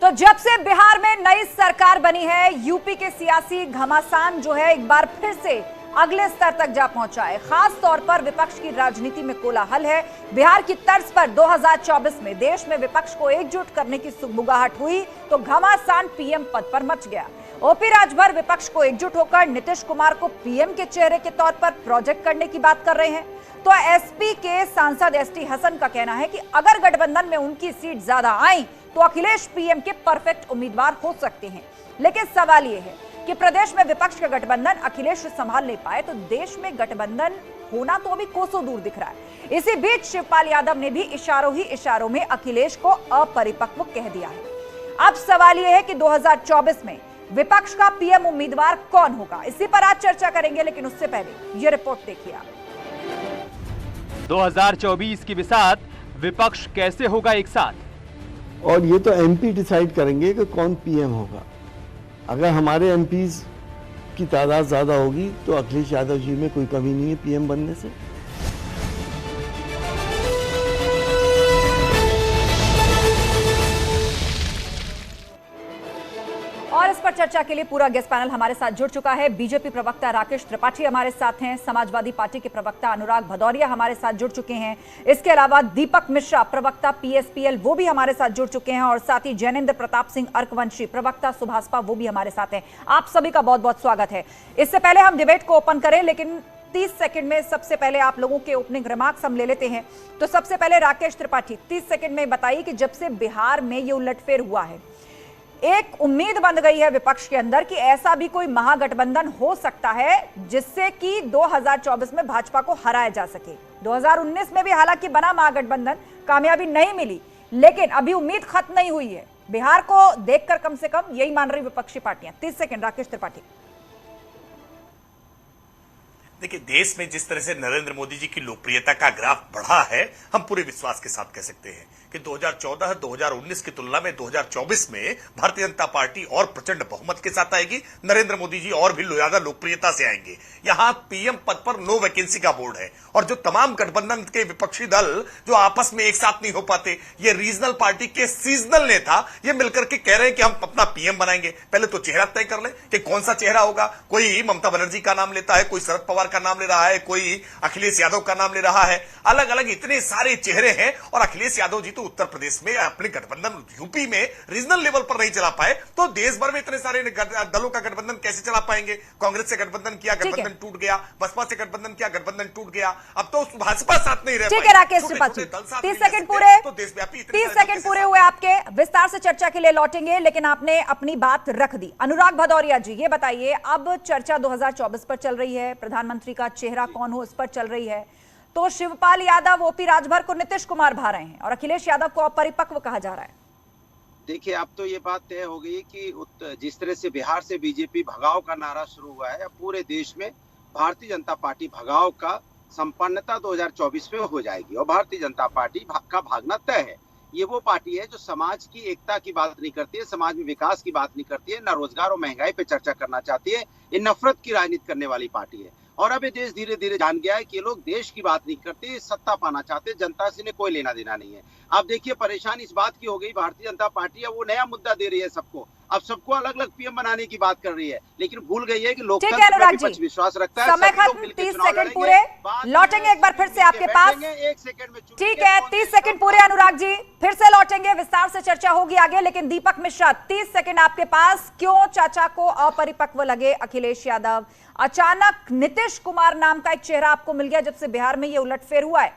तो जब से बिहार में नई सरकार बनी है, यूपी के सियासी घमासान जो है एक बार फिर से अगले स्तर तक जा पहुंचा है। खास तौर पर विपक्ष की राजनीति में कोलाहल है। बिहार की तर्ज पर 2024 में देश में विपक्ष को एकजुट करने की सुगबुगाहट हुई तो घमासान पीएम पद पर मच गया। ओपी राजभर विपक्ष को एकजुट होकर नीतीश कुमार को पीएम के चेहरे के तौर पर प्रोजेक्ट करने की बात कर रहे हैं। तो एसपी के सांसद एसटी हसन का कहना है कि अगर गठबंधन में उनकी सीट ज्यादा आई तो अखिलेश पीएम के परफेक्ट उम्मीदवार हो सकते हैं। लेकिन सवाल यह है कि प्रदेश में विपक्ष का गठबंधन अखिलेश संभाल नहीं पाए तो देश में गठबंधन होना तो अभी कोसों दूर दिख रहा है। इसी बीच शिवपाल यादव ने भी इशारों ही इशारों में अखिलेश को अपरिपक्व कह दिया है। अब सवाल यह है कि 2024 में विपक्ष का पीएम उम्मीदवार कौन होगा, इसी पर आज चर्चा करेंगे। लेकिन उससे पहले यह रिपोर्ट देखिए आप। 2024 की बिसात विपक्ष कैसे होगा एक साथ, और ये तो एमपी डिसाइड करेंगे कि कौन पीएम होगा। अगर हमारे एमपीज की तादाद ज्यादा होगी तो अखिलेश यादव जी में कोई कमी नहीं है पीएम बनने से। और इस पर चर्चा के लिए पूरा गेस्ट पैनल हमारे साथ जुड़ चुका है। बीजेपी प्रवक्ता राकेश त्रिपाठी हमारे साथ हैं, समाजवादी पार्टी के प्रवक्ता अनुराग भदौरिया हमारे साथ जुड़ चुके हैं। इसके अलावा दीपक मिश्रा प्रवक्ता पीएसपीएल वो भी हमारे साथ जुड़ चुके हैं, और साथ ही जैनेन्द्र प्रताप सिंह अर्कवंशी प्रवक्ता सुभाषपा वो भी हमारे साथ हैं। आप सभी का बहुत बहुत स्वागत है। इससे पहले हम डिबेट को ओपन करें, लेकिन 30 सेकंड में सबसे पहले आप लोगों के ओपनिंग रिमार्क्स हम ले लेते हैं। तो सबसे पहले राकेश त्रिपाठी 30 सेकंड में बताइए कि जब से बिहार में ये उलटफेर हुआ है, एक उम्मीद बन गई है विपक्ष के अंदर कि ऐसा भी कोई महागठबंधन हो सकता है जिससे कि 2024 में भाजपा को हराया जा सके। 2019 में भी हालांकि बना महागठबंधन, कामयाबी नहीं मिली, लेकिन अभी उम्मीद खत्म नहीं हुई है। बिहार को देखकर कम से कम यही मान रही विपक्षी पार्टियां। 30 सेकंड राकेश त्रिपाठी। देखिए, देश में जिस तरह से नरेंद्र मोदी जी की लोकप्रियता का ग्राफ बढ़ा है, हम पूरे विश्वास के साथ कह सकते हैं कि 2014-2019 की तुलना में 2024 में भारतीय जनता पार्टी और प्रचंड बहुमत के साथ आएगी। नरेंद्र मोदी जी और भी ज्यादा लोकप्रियता से आएंगे। यहां पीएम पद पर नो वैकेंसी का बोर्ड है, और जो तमाम गठबंधन के विपक्षी दल जो आपस में एक साथ नहीं हो पाते, ये रीजनल पार्टी के सीजनल नेता ये मिलकर के कह रहे हैं कि हम अपना पीएम बनाएंगे। पहले तो चेहरा तय कर ले कि कौन सा चेहरा होगा। कोई ममता बनर्जी का नाम लेता है, कोई शरद पवार का नाम ले रहा है, कोई अखिलेश यादव का नाम ले रहा है। अलग अलग इतने सारे चेहरे हैं, और अखिलेश यादव जी तो उत्तर प्रदेश में अपने गठबंधन यूपी में रीजनल लेवल पर नहीं चला पाए, तो देश भर में इतने सारे दलों का गठबंधन कैसे चला पाएंगे। कांग्रेस से गठबंधन किया, गठबंधन टूट गया। बसपा से गठबंधन किया, गठबंधन टूट गया। अब तो भाजपा साथ नहीं रह पाई। ठीक है राकेश त्रिपाठी, 30 सेकंड पूरे, 30 सेकंड पूरे हुए आपके। विस्तार से चर्चा के लिए लौटेंगे, लेकिन आपने अपनी बात रख दी। अनुराग भदौरिया जी, ये बताइए, अब चर्चा 2024 पर चल रही है, प्रधानमंत्री का चेहरा कौन हो इस पर चल रही है। तो शिवपाल यादव ओपी राजभर को नीतीश कुमार भा रहे हैं और अखिलेश यादव को अपरिपक्व कहा जा रहा है। देखिए, अब तो ये बात तय हो गई कि जिस तरह से बिहार से बीजेपी भगाओ का नारा शुरू हुआ है, अब पूरे देश में भारतीय जनता पार्टी भगाओ का संपन्नता 2024 में हो जाएगी, और भारतीय जनता पार्टी का भागना तय है। ये वो पार्टी है जो समाज की एकता की बात नहीं करती है, समाज में विकास की बात नहीं करती है, न रोजगार और महंगाई पे चर्चा करना चाहती है। ये नफरत की राजनीति करने वाली पार्टी है। और अब ये देश धीरे धीरे जान गया है कि ये लोग देश की बात नहीं करते, सत्ता पाना चाहते, जनता से कोई लेना देना नहीं है। अब देखिए, परेशानी इस बात की हो गई, भारतीय जनता पार्टी है वो नया मुद्दा दे रही है सबको। अब सबको अलग अलग पीएम बनाने की बात कर रही है, लेकिन भूल गई है कि लोकतंत्र में विपक्ष विश्वास रखता है। समय खत्म, 30 सेकंड पूरे, लौटेंगे एक बार फिर से आपके पास। 1 सेकंड में ठीक है, 30 सेकंड पूरे अनुराग जी, फिर से लौटेंगे, विस्तार से चर्चा होगी आगे। लेकिन दीपक मिश्रा, 30 सेकंड आपके पास। क्यों चाचा को अपरिपक्व लगे अखिलेश यादव? अचानक नीतीश कुमार नाम का एक चेहरा आपको मिल गया जब से बिहार में ये उलटफेर हुआ है।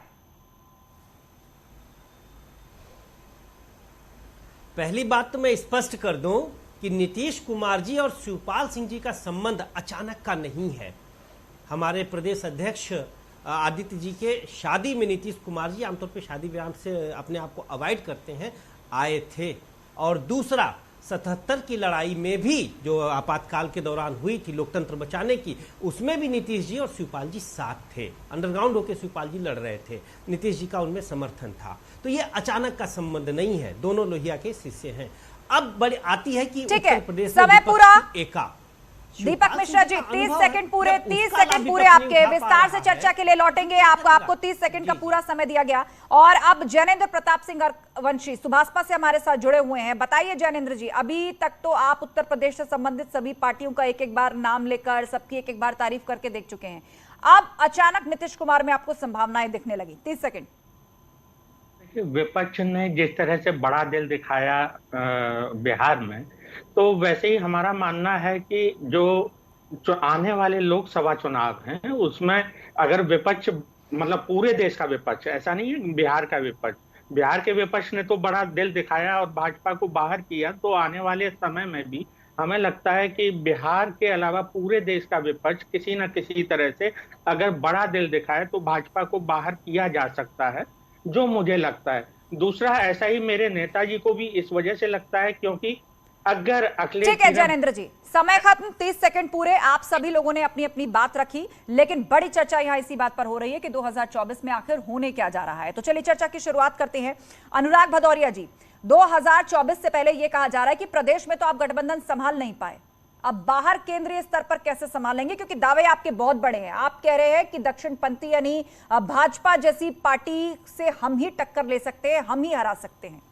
पहली बात तो मैं स्पष्ट कर दूं कि नीतीश कुमार जी और शिवपाल सिंह जी का संबंध अचानक का नहीं है। हमारे प्रदेश अध्यक्ष आदित्य जी के शादी में नीतीश कुमार जी आमतौर पे शादी ब्याह से अपने आप को अवॉइड करते हैं, आए थे। और दूसरा, 77 की लड़ाई में भी जो आपातकाल के दौरान हुई थी लोकतंत्र बचाने की, उसमें भी नीतीश जी और शिवपाल जी साथ थे। अंडरग्राउंड होकर शिवपाल जी लड़ रहे थे, नीतीश जी का उनमें समर्थन था। तो ये अचानक का संबंध नहीं है, दोनों लोहिया के शिष्य हैं। अब बड़ी आती है कि उत्तर प्रदेश में समय पूरा, एका दीपक मिश्रा जी 30 सेकंड पूरे 30 सेकंड पूरे आपके विस्तार से चर्चा के लिए लौटेंगे। आपको 30 सेकंड का पूरा समय दिया गया। और अब जैनेंद्र प्रताप सिंह वंशी सुभाषपा से हमारे साथ जुड़े हुए हैं। बताइए जैनेंद्र जी, अभी तक तो आप उत्तर प्रदेश से संबंधित सभी पार्टियों का एक एक बार नाम लेकर सबकी एक एक बार तारीफ करके देख चुके हैं। अब अचानक नीतीश कुमार में आपको संभावनाएं दिखने लगी। 30 सेकंड। विपक्ष ने जिस तरह से बड़ा दिल दिखाया बिहार में, तो वैसे ही हमारा मानना है कि जो आने वाले लोकसभा चुनाव हैं उसमें अगर विपक्ष मतलब पूरे देश का विपक्ष, ऐसा नहीं है बिहार का विपक्ष, बिहार के विपक्ष ने तो बड़ा दिल दिखाया और भाजपा को बाहर किया, तो आने वाले समय में भी हमें लगता है कि बिहार के अलावा पूरे देश का विपक्ष किसी न किसी तरह से अगर बड़ा दिल दिखाए तो भाजपा को बाहर किया जा सकता है, जो मुझे लगता है। दूसरा, ऐसा ही मेरे नेताजी को भी इस वजह से लगता है क्योंकि अगर अखिलेश, ठीक है जैनेंद्र जी, समय खत्म। 30 सेकंड पूरे। आप सभी लोगों ने अपनी अपनी बात रखी, लेकिन बड़ी चर्चा यहां इसी बात पर हो रही है कि 2024 में आखिर होने क्या जा रहा है। तो चलिए चर्चा की शुरुआत करते हैं। अनुराग भदौरिया जी, 2024 से पहले यह कहा जा रहा है कि प्रदेश में तो आप गठबंधन संभाल नहीं पाए, अब बाहर केंद्रीय स्तर पर कैसे संभालेंगे? क्योंकि दावे आपके बहुत बड़े हैं। आप कह रहे हैं कि दक्षिणपंथी यानी भाजपा जैसी पार्टी से हम ही टक्कर ले सकते हैं, हम ही हरा सकते हैं।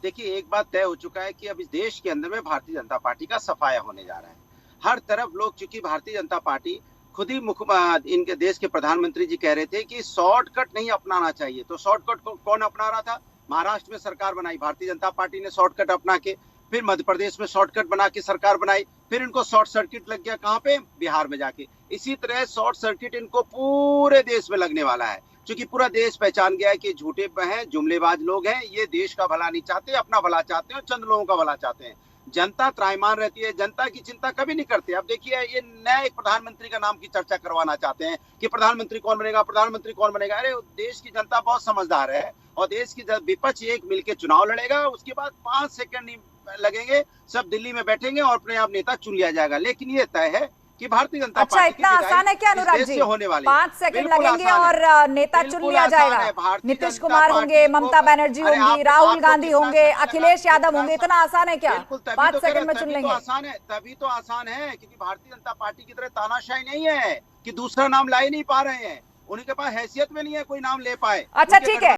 देखिए, एक बात तय हो चुका है कि अब इस देश के अंदर में भारतीय जनता पार्टी का सफाया होने जा रहा है। हर तरफ लोग, चूंकि भारतीय जनता पार्टी खुद ही इनके देश के प्रधानमंत्री जी कह रहे थे कि शॉर्टकट नहीं अपनाना चाहिए, तो शॉर्टकट कौन अपना रहा था? महाराष्ट्र में सरकार बनाई भारतीय जनता पार्टी ने शॉर्टकट अपना के, फिर मध्य प्रदेश में शॉर्टकट बना के सरकार बनाई, फिर इनको शॉर्ट सर्किट लग गया कहां पे? बिहार में जाके। इसी तरह शॉर्ट सर्किट इनको पूरे देश में लगने वाला है, क्योंकि पूरा देश पहचान गया है कि झूठे हैं, जुमलेबाज लोग हैं, ये देश का भला नहीं चाहते, अपना भला चाहते हैं और चंद लोगों का भला चाहते हैं। जनता त्रायमान रहती है, जनता की चिंता कभी नहीं करते। अब देखिए, ये नए एक प्रधानमंत्री का नाम की चर्चा करवाना चाहते हैं कि प्रधानमंत्री कौन बनेगा, प्रधानमंत्री कौन बनेगा। अरे देश की जनता बहुत समझदार है और देश की विपक्ष एक मिलकर चुनाव लड़ेगा, उसके बाद 5 सेकंड नहीं लगेंगे, सब दिल्ली में बैठेंगे और अपने आप नेता चुन लिया जाएगा। लेकिन ये तय है कि भारतीय जनता पार्टी इतना आसान है क्या अनुराग जी? 5 सेकंड लगेंगे और नेता चुन लिया जाएगा? नीतीश कुमार होंगे, ममता बनर्जी होंगी, राहुल गांधी होंगे, अखिलेश यादव होंगे, इतना आसान है क्या? 5 सेकंड में चुन लेंगे? आसान है, तभी तो आसान है क्योंकि भारतीय जनता पार्टी की तरह तानाशाही नहीं है कि दूसरा नाम ला ही नहीं पा रहे हैं, उनके पास हैसियत में नहीं है कोई नाम ले पाए। अच्छा ठीक है।